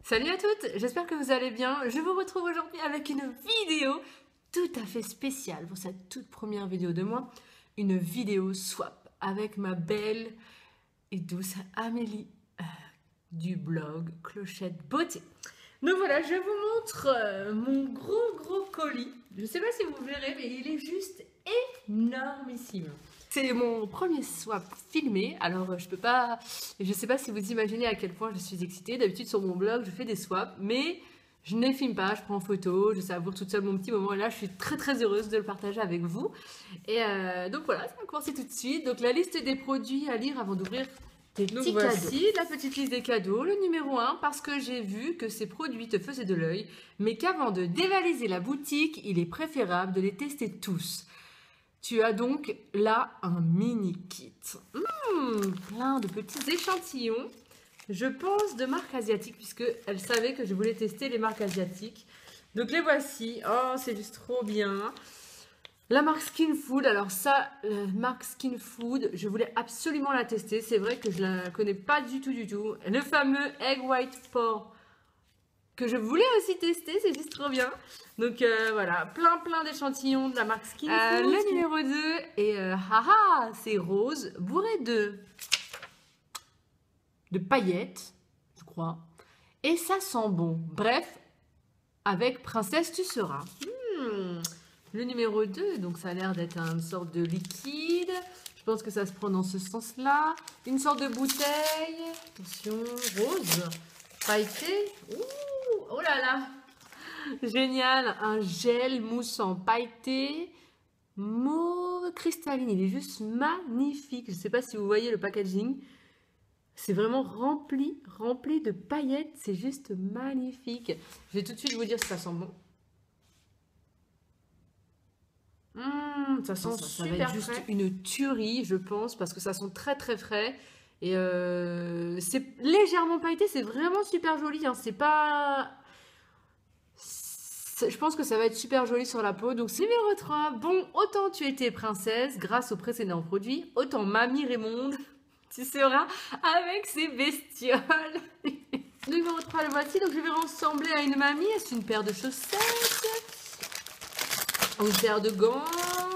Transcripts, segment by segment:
Salut à toutes, j'espère que vous allez bien. Je vous retrouve aujourd'hui avec une vidéo tout à fait spéciale pour cette toute première vidéo de moi. Une vidéo swap avec ma belle et douce Amélie du blog Clochette Beauté. Donc voilà, je vous montre mon gros colis. Je ne sais pas si vous verrez, mais il est juste énormissime. C'est mon premier swap filmé, alors je sais pas si vous imaginez à quel point je suis excitée. D'habitude sur mon blog je fais des swaps, mais je ne les filme pas, je prends en photo, je savoure toute seule mon petit moment et là je suis très heureuse de le partager avec vous. Et donc voilà, ça va commencer tout de suite. Donc la liste des produits à lire avant d'ouvrir tes petits cadeaux. Voici la petite liste des cadeaux, le numéro 1, parce que j'ai vu que ces produits te faisaient de l'œil, mais qu'avant de dévaliser la boutique, il est préférable de les tester tous. Tu as donc là un mini kit. Plein de petits échantillons. Je pense de marques asiatiques, puisqu'elle savait que je voulais tester les marques asiatiques. Donc les voici. Oh, c'est juste trop bien. La marque Skin Food. Alors ça, la marque Skin Food, je voulais absolument la tester. C'est vrai que je la connais pas du tout. Le fameux Egg White Pore que je voulais aussi tester, c'est juste trop bien. Donc voilà, plein d'échantillons de la marque Skin Food. Le numéro 2 est c'est rose, bourré de paillettes, je crois. Et ça sent bon. Bref, avec Princesse tu seras. Le numéro 2, donc ça a l'air d'être une sorte de liquide. Je pense que ça se prend dans ce sens-là. Une sorte de bouteille. Attention, rose, pailleté. Oh là là, génial, un gel moussant pailleté, mauve cristalline, il est juste magnifique. Je ne sais pas si vous voyez le packaging, c'est vraiment rempli de paillettes, c'est juste magnifique. Je vais tout de suite vous dire si ça sent bon. Ça sent super frais. Ça va être juste une tuerie, je pense, parce que ça sent très frais. Et c'est légèrement pailleté, c'est vraiment super joli, hein. C'est pas... Je pense que ça va être super joli sur la peau. Donc numéro 3, bon, autant tu étais princesse grâce aux précédents produits, autant Mamie Raymonde, tu seras avec ses bestioles. Numéro 3, le voici. Donc je vais ressembler à une mamie. Est-ce une paire de chaussettes? Une paire de gants?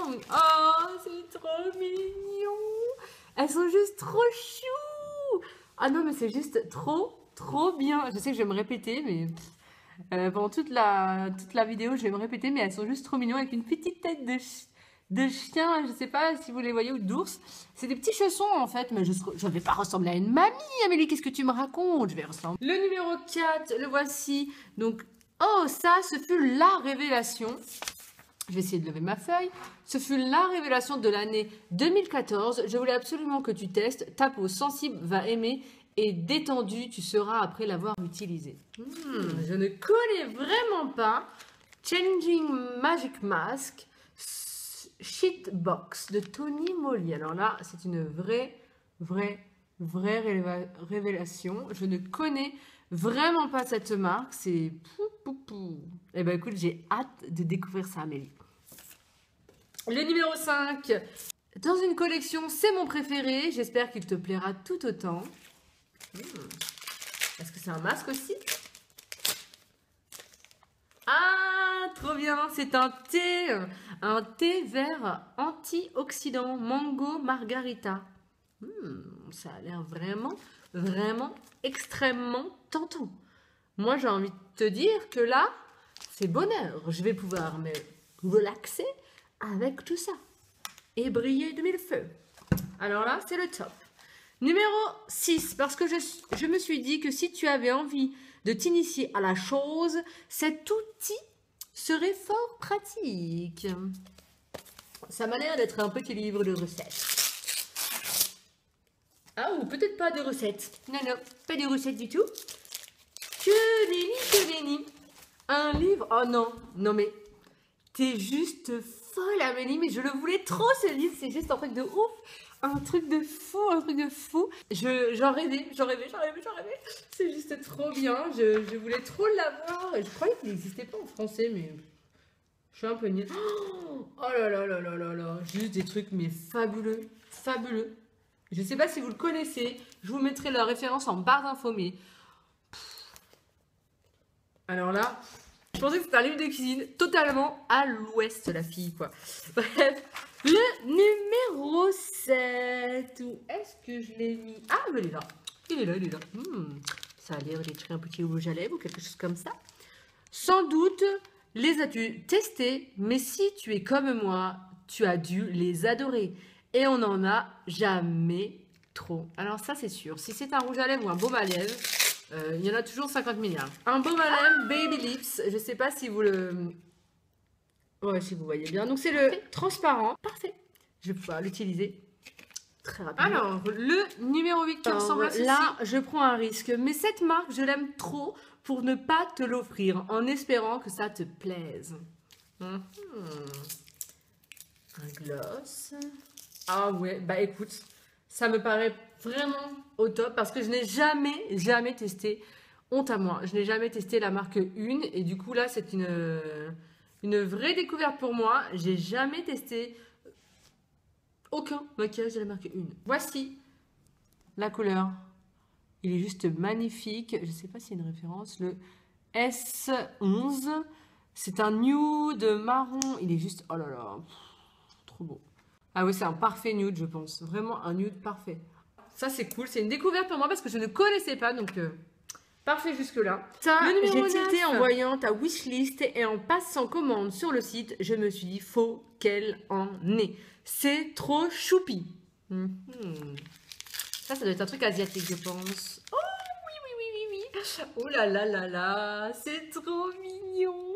Oh, c'est trop mignon. Elles sont juste trop chou. Ah non, mais c'est juste trop bien. Je sais que je vais me répéter, mais... pendant toute la vidéo, je vais me répéter, mais elles sont juste trop mignons avec une petite tête de chien, je sais pas si vous les voyez, ou d'ours. C'est des petits chaussons en fait, mais je ne vais pas ressembler à une mamie. Amélie, qu'est-ce que tu me racontes? Je vais ressembler. Le numéro 4, le voici. Donc, oh, ça, ce fut la révélation. Je vais essayer de lever ma feuille. Ce fut la révélation de l'année 2014. Je voulais absolument que tu testes. Ta peau sensible va aimer. Et détendu, tu seras après l'avoir utilisé. Je ne connais vraiment pas. Changing Magic Mask Sheet Box de Tony Moly. Alors là, c'est une vraie révélation. Je ne connais vraiment pas cette marque. C'est pou. Eh ben écoute, j'ai hâte de découvrir ça, Amélie. Le numéro 5. Dans une collection, c'est mon préféré. J'espère qu'il te plaira tout autant. Est-ce que c'est un masque aussi? Ah, trop bien, c'est un thé vert antioxydant mango margarita. Ça a l'air vraiment extrêmement tentant. Moi, j'ai envie de te dire que là, c'est bonheur. Je vais pouvoir me relaxer avec tout ça et briller de mille feux. Alors là, c'est le top. Numéro 6, parce que je me suis dit que si tu avais envie de t'initier à la chose, cet outil serait fort pratique. Ça m'a l'air d'être un petit livre de recettes. Ah, ou peut-être pas de recettes. Non, pas de recettes du tout. Que nenni. Un livre. Oh non mais t'es juste folle, Amélie, mais je le voulais trop ce livre, c'est juste un truc de ouf. Un truc de fou. J'en rêvais. C'est juste trop bien. Je voulais trop l'avoir. Je croyais qu'il n'existait pas en français, mais je suis un peu nulle. Oh là. Juste des trucs, mais fabuleux. Je ne sais pas si vous le connaissez. Je vous mettrai la référence en barre d'infos, mais Alors là, je pensais que c'était un livre de cuisine totalement à l'ouest, la fille, quoi. Bref, le numéro 7. Où est-ce que je l'ai mis? Ah, mais il est là. Il est là, il est là. Ça a l'air d'être un petit rouge à lèvres ou quelque chose comme ça. Sans doute, les as-tu testés, mais si tu es comme moi, tu as dû les adorer. Et on n'en a jamais trop. Alors ça, c'est sûr. Si c'est un rouge à lèvres ou un baume à lèvres, il y en a toujours 50 milliards. Un baume à lèvres Baby Lips. Je ne sais pas si vous le... Ouais, si vous voyez bien. Donc c'est le transparent. Parfait. Je vais pouvoir l'utiliser très rapidement. Alors, le numéro 8 qui ressemble à ceci. Là, je prends un risque. Mais cette marque, je l'aime trop pour ne pas te l'offrir, en espérant que ça te plaise. Un gloss. Ah ouais, bah écoute, ça me paraît vraiment au top parce que je n'ai jamais testé, honte à moi, je n'ai jamais testé la marque Une et du coup là c'est une vraie découverte pour moi. J'ai jamais testé aucun maquillage de la marque Une. Voici la couleur. Il est juste magnifique. Je ne sais pas s'il y a une référence. Le S11. C'est un nude marron. Il est juste... Oh là là. Trop beau. Ah oui, c'est un parfait nude, je pense. Vraiment un nude parfait. Ça, c'est cool. C'est une découverte pour moi parce que je ne connaissais pas. Donc, parfait jusque-là. Ça, j'ai tilté en voyant ta wishlist et en passant commande sur le site. Je me suis dit, faut qu'elle en ait. C'est trop choupi. Ça doit être un truc asiatique, je pense. Oh, oui. Oh là là là là, c'est trop mignon.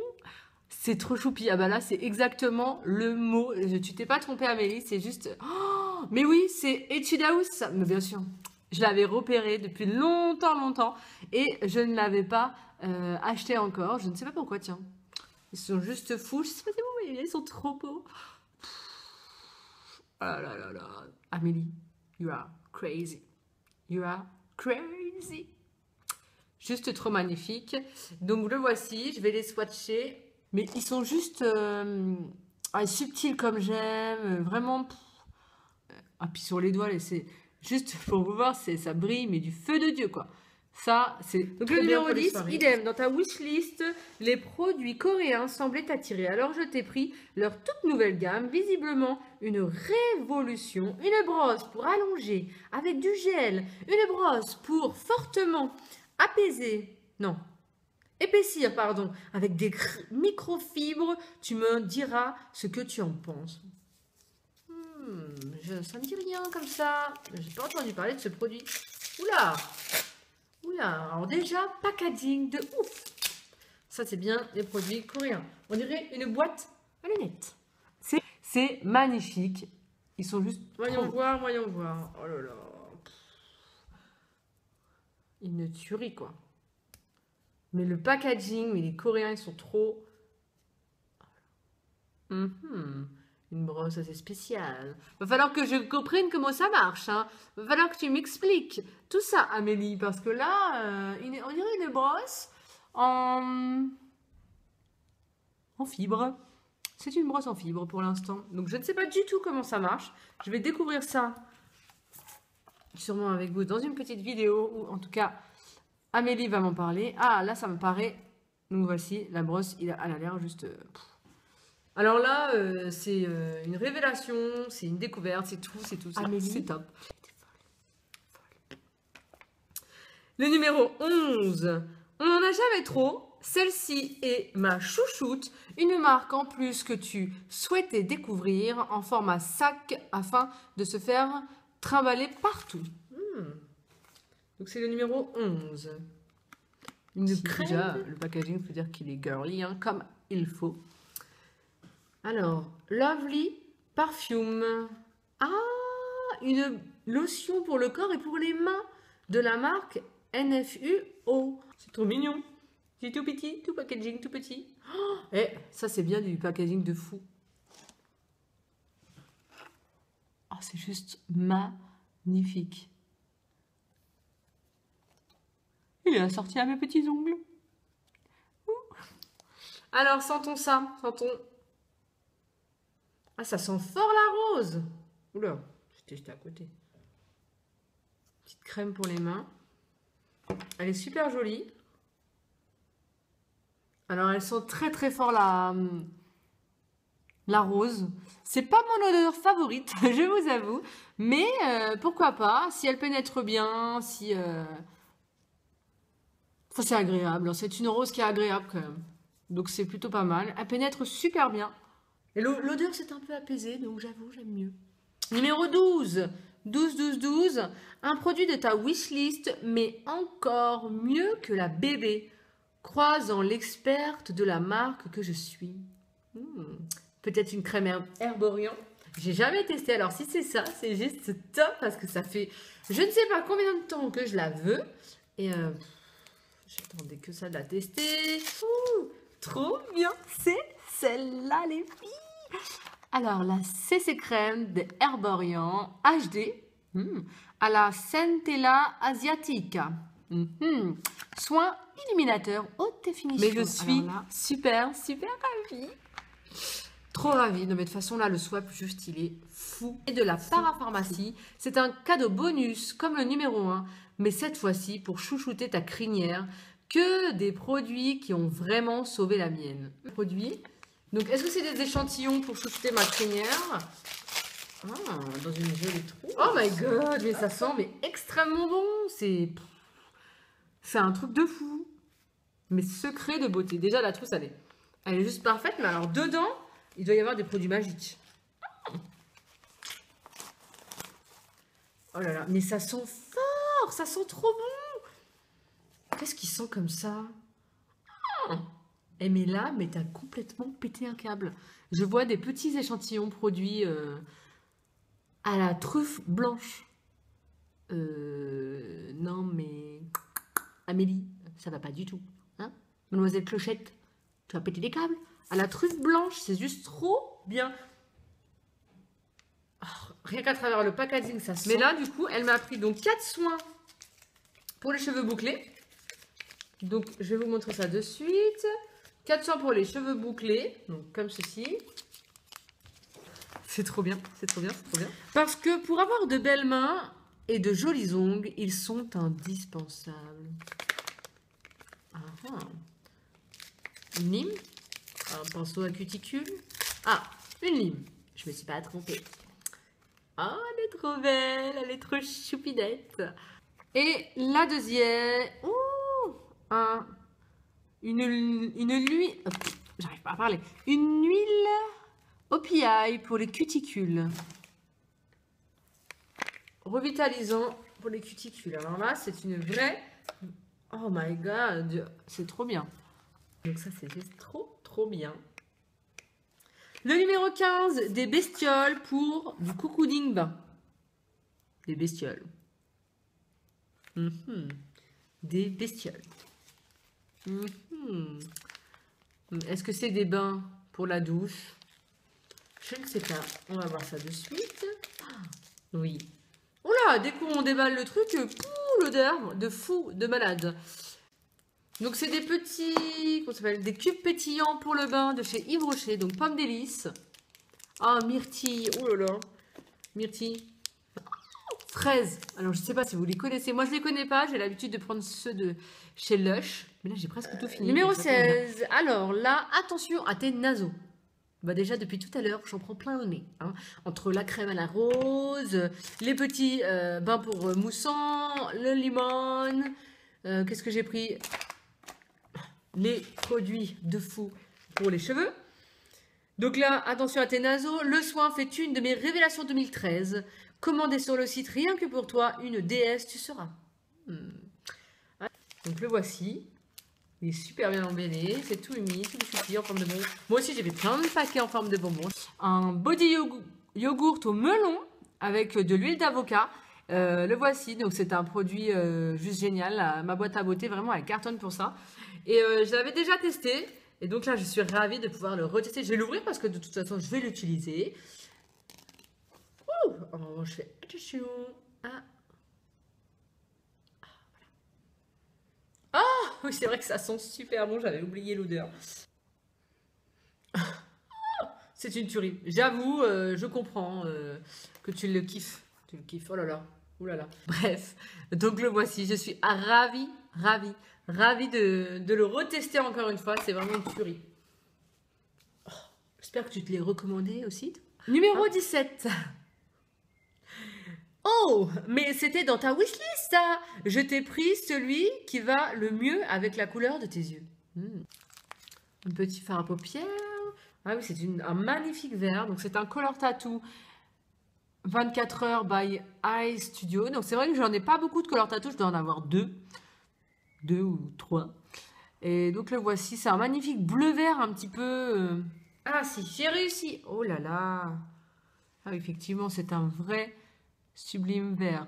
C'est trop choupi. Ah bah là, c'est exactement le mot. Tu t'es pas trompée, Amélie, c'est juste... Oh, mais oui, c'est Etude House. Mais bien sûr, je l'avais repéré depuis longtemps. Et je ne l'avais pas acheté encore. Je ne sais pas pourquoi, tiens. Ils sont juste fous. Je sais pas si vous voyez, ils sont trop beaux. Oh là là là là. Amélie, you are crazy. You are crazy. Juste trop magnifique. Donc le voici. Je vais les swatcher. Mais ils sont juste subtils comme j'aime. Vraiment. Ah, puis sur les doigts, c'est juste pour vous voir, ça brille, mais du feu de Dieu, quoi. Ça, c'est... Donc le numéro 10, idem, dans ta wishlist, les produits coréens semblaient t'attirer. Alors je t'ai pris leur toute nouvelle gamme, visiblement une révolution. Une brosse pour allonger avec du gel, une brosse pour fortement apaiser, non, épaissir, pardon, avec des microfibres. Tu me diras ce que tu en penses. Ça me dit rien comme ça. J'ai pas entendu parler de ce produit. Oula! Alors déjà, packaging de ouf. Ça, c'est bien les produits coréens. On dirait une boîte à lunettes. C'est magnifique. Ils sont juste... Voyons voir. Oh là là. Une tuerie, quoi. Mais le packaging, mais les Coréens, ils sont trop... Une brosse assez spéciale. Va falloir que je comprenne comment ça marche. Hein. Va falloir que tu m'expliques tout ça, Amélie. Parce que là, on dirait une brosse en fibre. C'est une brosse en fibre pour l'instant. Donc, je ne sais pas du tout comment ça marche. Je vais découvrir ça sûrement avec vous dans une petite vidéo. Ou en tout cas, Amélie va m'en parler. Ah, là, ça me paraît... Donc, voici la brosse. Elle a l'air juste... Alors là, c'est une révélation, c'est une découverte, c'est tout, c'est top. Le numéro 11, on n'en a jamais trop. Celle-ci est ma chouchoute, une marque en plus que tu souhaitais découvrir en format sac afin de se faire trimballer partout. Donc c'est le numéro 11. Déjà, le packaging peut dire qu'il est girly, hein, comme il faut. Alors, Lovely Perfume. Ah, une lotion pour le corps et pour les mains de la marque NFUO. C'est trop mignon. C'est tout petit, tout packaging, tout petit. Oh, et ça, c'est bien du packaging de fou. Oh, c'est juste magnifique. Il est assorti à mes petits ongles. Alors, sentons ça. Sentons... Ah, ça sent fort la rose. Oula, j'étais à côté. Petite crème pour les mains. Elle est super jolie. Alors, elles sont très très fort la rose. C'est pas mon odeur favorite, je vous avoue. Mais pourquoi pas, si elle pénètre bien, si... Enfin, c'est agréable, hein. C'est une rose qui est agréable quand même. Donc c'est plutôt pas mal. Elle pénètre super bien. Et l'odeur s'est un peu apaisée, donc j'avoue, j'aime mieux. Numéro 12. 12. Un produit de ta wishlist, mais encore mieux que la bébé. Croisant l'experte de la marque que je suis. Peut-être une crème Herborian. J'ai jamais testé. Alors si c'est ça, c'est juste top parce que ça fait je ne sais pas combien de temps que je la veux. Et j'attendais que ça de la tester. Trop bien, c'est celle-là les filles. Alors la CC crème de Herborian HD à la Centella asiatica. Soin illuminateur haute définition. Mais je suis super ravie. Trop ravie. Non mais de toute façon là le swap juste il est fou. Et de la parapharmacie, c'est un cadeau bonus comme le numéro 1, mais cette fois-ci pour chouchouter ta crinière, que des produits qui ont vraiment sauvé la mienne. Produits. Donc est-ce que c'est des échantillons pour chouchouter ma crinière? Dans une jolie trousse. Oh my god, mais ça sent mais extrêmement bon. C'est un truc de fou. Mais secret de beauté. Déjà la trousse elle est juste parfaite, mais alors dedans il doit y avoir des produits magiques. Oh là là, mais ça sent fort, ça sent trop bon. Qu'est-ce qui sent comme ça? Et mais là, mais t'as complètement pété un câble. Je vois des petits échantillons produits à la truffe blanche. Non mais... Amélie, ça va pas du tout. Hein? Mademoiselle Clochette, tu vas péter des câbles. À la truffe blanche, c'est juste trop bien. Oh, rien qu'à travers le packaging, ça sent. Mais là, du coup, elle m'a pris donc 4 soins pour les cheveux bouclés. Donc, je vais vous montrer ça de suite. 4 soins pour les cheveux bouclés, donc comme ceci. C'est trop bien, c'est trop bien, c'est trop bien. Parce que pour avoir de belles mains et de jolis ongles, ils sont indispensables. Une lime. Un pinceau à cuticule. Une lime. Je me suis pas trompée. Elle est trop belle. Elle est trop choupinette. Et la deuxième. Une huile. J'arrive pas à parler. Une huile OPI pour les cuticules. Revitalisant pour les cuticules. Alors là, c'est une vraie. Oh my god. C'est trop bien. Donc ça, c'est juste trop bien. Le numéro 15, des bestioles pour du cocooning bain. Des bestioles. Des bestioles. Est-ce que c'est des bains pour la douche? Je ne sais pas. On va voir ça de suite. Oui. Oula, dès qu'on déballe le truc, l'odeur de fou, de malade. Donc c'est des petits, comment ça s'appelle, des cubes pétillants pour le bain de chez Yves Rocher, donc pomme délice. Myrtille, oh là là, myrtille. Fraise, alors je sais pas si vous les connaissez, moi je les connais pas, j'ai l'habitude de prendre ceux de chez Lush, mais là j'ai presque tout fini. Numéro 16, alors là, attention à tes naseaux. Bah déjà depuis tout à l'heure, j'en prends plein le nez. Hein. Entre la crème à la rose, les petits bains pour moussant, le limon, qu'est-ce que j'ai pris? Les produits de fou pour les cheveux. Donc là, attention à tes naseaux. Le soin fait une de mes révélations 2013. Commandez sur le site rien que pour toi, une déesse tu seras. Donc le voici. Il est super bien emballé. C'est tout humide, tout choupi en forme de bonbon. Moi aussi, j'ai fait plein de paquets en forme de bonbons. Un body yogourt au melon avec de l'huile d'avocat. Le voici, donc c'est un produit juste génial. Ma boîte à beauté, vraiment, elle cartonne pour ça. Et je l'avais déjà testé. Et donc là, je suis ravie de pouvoir le retester. Je vais l'ouvrir parce que de toute façon, je vais l'utiliser. Oh, je fais attention. Oui, c'est vrai que ça sent super bon. J'avais oublié l'odeur. C'est une tuerie. J'avoue, je comprends que tu le kiffes. Tu le kiffes. Oh là là. Ouh là là. Bref, donc le voici. Je suis ravie Ravie de le retester encore une fois. C'est vraiment une tuerie. Oh, j'espère que tu te l'es recommandé aussi. Numéro 17. Oh, mais c'était dans ta wishlist, ça. Je t'ai pris celui qui va le mieux avec la couleur de tes yeux. Un petit fard à paupières. Ah oui, c'est un magnifique vert. Donc, c'est un color tattoo 24 heures by Eye Studio. Donc, c'est vrai que j'en ai pas beaucoup de color tattoo. Je dois en avoir deux ou trois. Et donc, le voici. C'est un magnifique bleu-vert un petit peu... Ah si, j'ai réussi. Oh là là. Ah, effectivement, c'est un vrai... sublime vert.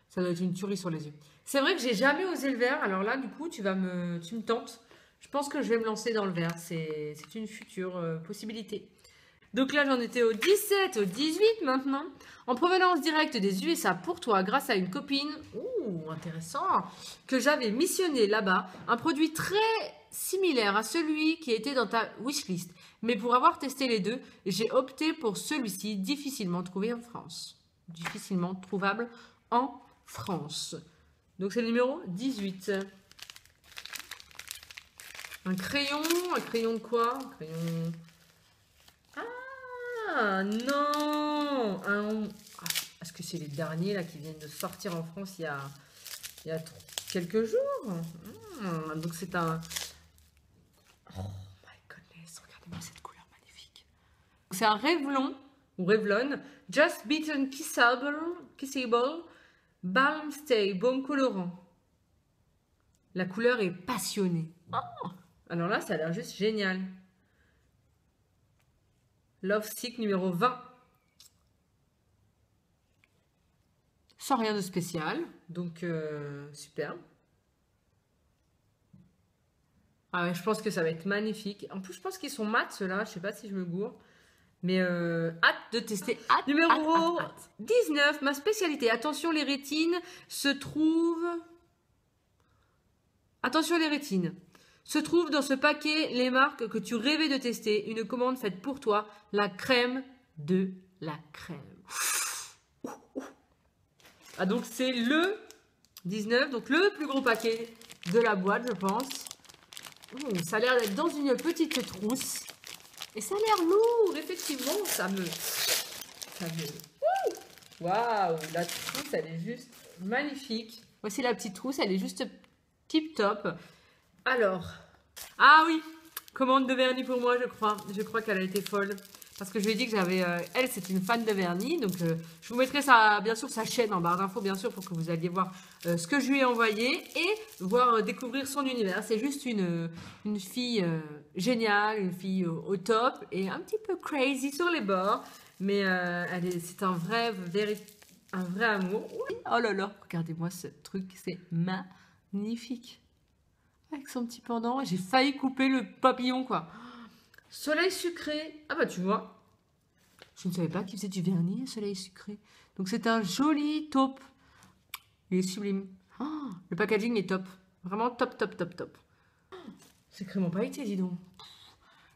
Ça doit être une tuerie sur les yeux. C'est vrai que j'ai jamais osé le vert. Alors là, du coup, tu me tentes. Je pense que je vais me lancer dans le vert. C'est une future possibilité. Donc là, j'en étais au 17, au 18 maintenant. En provenance directe des USA pour toi, grâce à une copine. Ouh, intéressant. Que j'avais missionné là-bas. Un produit très similaire à celui qui était dans ta wishlist. Mais pour avoir testé les deux, j'ai opté pour celui-ci, difficilement trouvé en France. Difficilement trouvable en France. Donc c'est le numéro 18. Un crayon de quoi? Un crayon... Ah non! Est-ce que c'est les derniers là qui viennent de sortir en France il y a quelques jours? Donc c'est un... Oh my goodness, regardez-moi cette couleur magnifique. C'est un Revlon, ou Revlon, Just Beaten Kissable Balm Stay Baume Colorant. La couleur est passionnée. Oh, alors là, ça a l'air juste génial. Love Sick numéro 20. Sans rien de spécial, donc super. Ah ouais, je pense que ça va être magnifique. En plus, je pense qu'ils sont mat ceux-là. Je sais pas si je me gourre. Mais hâte de tester. Numéro 19, ma spécialité. Attention, les rétines se trouvent... Attention, les rétines. Se trouvent dans ce paquet les marques que tu rêvais de tester. Une commande faite pour toi. La crème de la crème. Ah, donc c'est le 19, donc le plus gros paquet de la boîte, je pense. Ça a l'air d'être dans une petite trousse. Et ça a l'air lourd, effectivement, ça me... Waouh, la trousse, elle est juste magnifique. Voici la petite trousse, elle est juste tip top. Alors, ah oui, commande de vernis pour moi, je crois. Je crois qu'elle a été folle. Parce que je lui ai dit que j'avais... elle, c'est une fan de vernis. Donc, je vous mettrai bien sûr sa chaîne en barre d'infos, bien sûr, pour que vous alliez voir ce que je lui ai envoyé et voir découvrir son univers. C'est juste une fille géniale, une fille au top et un petit peu crazy sur les bords. Mais c'est un vrai amour. Oh là là, regardez-moi ce truc, c'est magnifique. Avec son petit pendant, j'ai failli couper le papillon, quoi. Soleil sucré. Ah bah tu vois, je ne savais pas qu'il faisait du vernis soleil sucré. Donc c'est un joli taupe. Il est sublime. Oh, le packaging est top. Vraiment top, top, top, top. C'est crème pailleté, dis donc.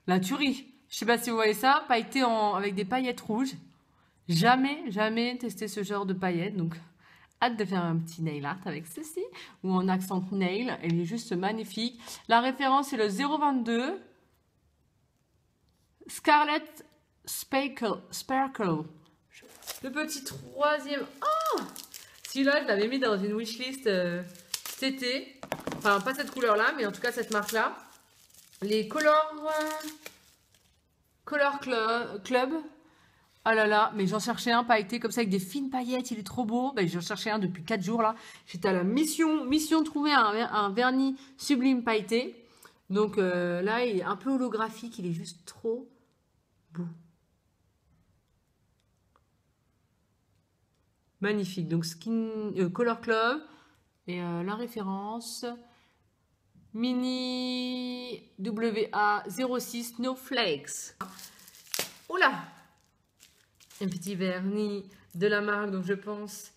La tuerie. Je sais pas si vous voyez ça, pailleté avec des paillettes rouges. Jamais testé ce genre de paillettes. Donc hâte de faire un petit nail art avec ceci. Ou en accent nail. Elle est juste magnifique. La référence est le 022. Scarlet Sparkle. Le petit troisième. Oh, celui-là, je l'avais mis dans une wishlist cet été. Enfin, pas cette couleur-là, mais en tout cas cette marque-là. Les Color Club. Oh là là, mais j'en cherchais un pailleté comme ça avec des fines paillettes. Il est trop beau. Ben, j'en cherchais un depuis 4 jours là. J'étais à la mission de trouver un vernis sublime pailleté. Donc là, il est un peu holographique. Il est juste trop beau. Magnifique. Donc Color Club et la référence Mini WA06 Snowflakes. Oula, un petit vernis de la marque, donc je pense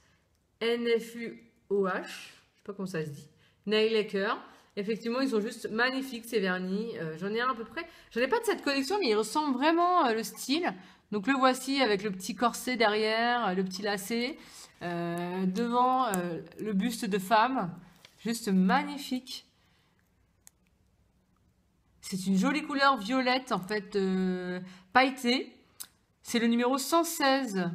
NFUOH, je sais pas comment ça se dit, Nail Lacquer. Effectivement, ils sont juste magnifiques ces vernis. J'en ai un à peu près. J'en ai pas de cette collection, mais ils ressemblent vraiment le style. Donc le voici avec le petit corset derrière, le petit lacet. Devant, le buste de femme. Juste magnifique. C'est une jolie couleur violette, en fait, pailletée. C'est le numéro 116.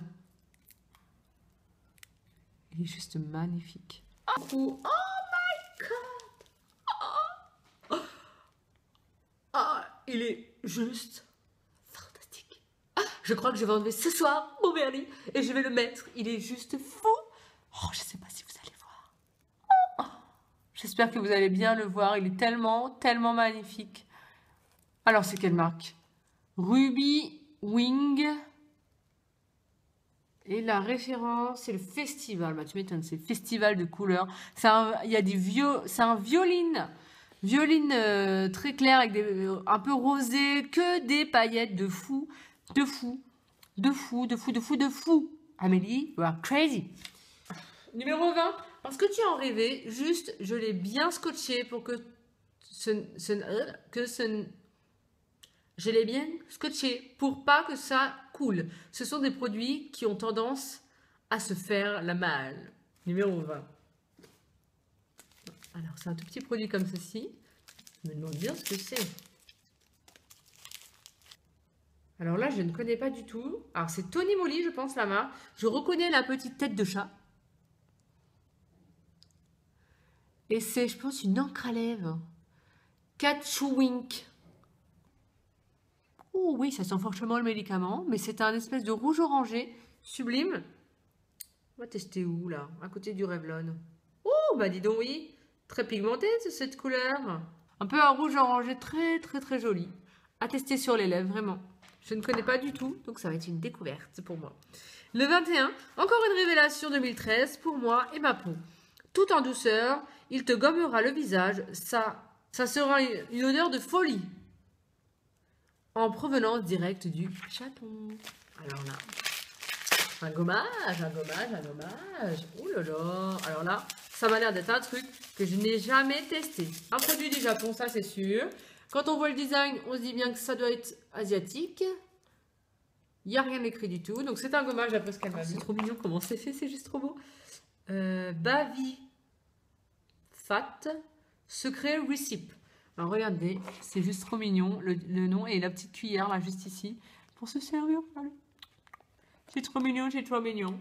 Il est juste magnifique. Oh my god! Il est juste fantastique. Je crois que je vais enlever ce soir mon vernis et je vais le mettre. Il est juste fou. Oh, je ne sais pas si vous allez voir. J'espère que vous allez bien le voir. Il est tellement, tellement magnifique. Alors, c'est quelle marque? Ruby Wing. Et la référence, c'est le festival. Bah, tu m'étonnes, c'est le festival de couleurs. Il y a des c'est un violine. Violine très clair avec un peu rosé. Que des paillettes de fou. De fou. De fou, de fou, de fou, de fou. Amélie, you are crazy. Numéro 20. Parce que tu en rêvais, juste, je l'ai bien scotché pour que je l'ai bien scotché pour pas que ça coule. Ce sont des produits qui ont tendance à se faire la malle. Numéro 20. Alors, c'est un tout petit produit comme ceci. Je me demande bien ce que c'est. Alors là, je ne connais pas du tout. Alors, c'est Tony Moly, je pense, la marque. Je reconnais la petite tête de chat. Et c'est, je pense, une encre à lèvres. Catchwink. Oh oui, ça sent fortement le médicament, mais c'est un espèce de rouge orangé sublime. On va tester où, là? À côté du Revlon. Oh, bah dis donc, oui. Très pigmenté, cette couleur. Un peu un rouge orangé très, très, très joli. À tester sur les lèvres, vraiment. Je ne connais pas du tout, donc ça va être une découverte pour moi. Le 21, encore une révélation 2013 pour moi et ma peau. Tout en douceur, il te gommera le visage. Ça sera une odeur de folie. En provenance directe du Japon. Alors là, un gommage, un gommage, un gommage. Ouh là là. Alors là, ça m'a l'air d'être un truc que je n'ai jamais testé. Un produit du Japon, ça c'est sûr. Quand on voit le design, on se dit bien que ça doit être asiatique. Il n'y a rien écrit du tout. Donc c'est un gommage d'après ce qu'elle m'a dit. C'est trop mignon comment c'est fait, c'est juste trop beau. Bavi Fat Secret Recipe. Alors regardez, c'est juste trop mignon, le nom et la petite cuillère là juste ici pour se servir. C'est trop mignon, c'est trop mignon.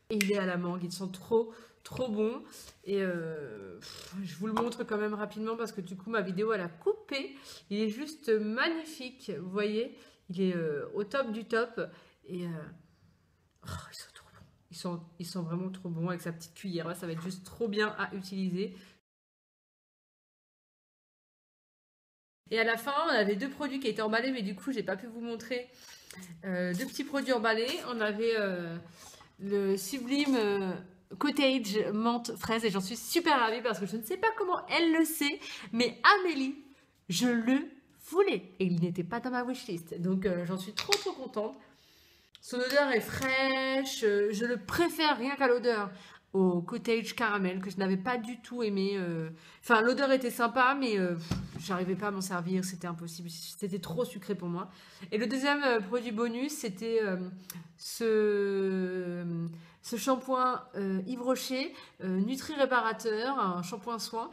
Et il est à la mangue, ils sont trop bons. Et je vous le montre quand même rapidement parce que du coup ma vidéo elle a coupé. Il est juste magnifique, vous voyez, il est au top du top. Et ils sont trop bons. Ils sont vraiment trop bons avec sa petite cuillère là, ça va être juste trop bien à utiliser. Et à la fin, on avait deux produits qui étaient emballés, mais du coup, j'ai pas pu vous montrer deux petits produits emballés. On avait le Sublime Cottage menthe fraise et j'en suis super ravie parce que je ne sais pas comment elle le sait, mais Amélie, je le voulais et il n'était pas dans ma wishlist. Donc, j'en suis trop contente. Son odeur est fraîche, je le préfère rien qu'à l'odeur au cottage caramel que je n'avais pas du tout aimé. Enfin, l'odeur était sympa, mais j'arrivais pas à m'en servir, c'était impossible, c'était trop sucré pour moi. Et le deuxième produit bonus, c'était ce shampoing Yves Rocher, Nutri Réparateur, un shampoing soin.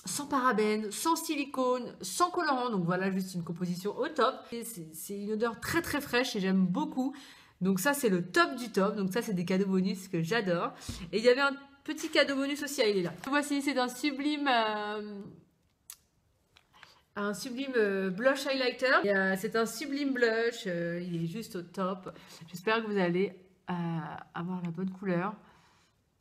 Sans parabènes, sans silicone, sans colorant, donc voilà, juste une composition au top. C'est une odeur très fraîche et j'aime beaucoup. Donc ça, c'est le top du top. Donc ça, c'est des cadeaux bonus que j'adore. Et il y avait un petit cadeau bonus aussi, il est là. Voici, c'est un sublime blush highlighter. C'est un sublime blush, il est juste au top. J'espère que vous allez avoir la bonne couleur.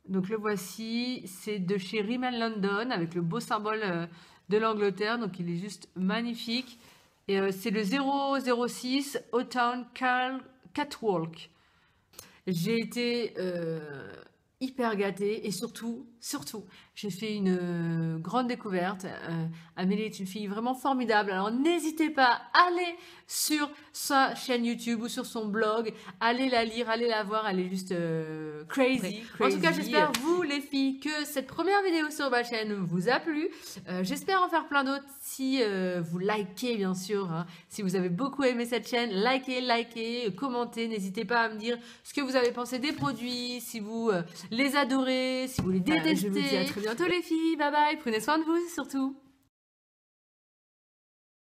Donc le voici, c'est de chez Rimmel London avec le beau symbole de l'Angleterre. Donc il est juste magnifique. Et c'est le 006 Autumn Catwalk. J'ai été hyper gâtée et surtout, j'ai fait une grande découverte. Amélie est une fille vraiment formidable. Alors n'hésitez pas, allez sur sa chaîne YouTube ou sur son blog, allez la lire, allez la voir, elle est juste crazy. En tout cas, j'espère vous les filles que cette première vidéo sur ma chaîne vous a plu. J'espère en faire plein d'autres si vous likez bien sûr. Hein. Si vous avez beaucoup aimé cette chaîne, likez, commentez. N'hésitez pas à me dire ce que vous avez pensé des produits, si vous les adorer, si vous les détestez. Je vous dis à très bientôt les filles, bye bye, prenez soin de vous surtout.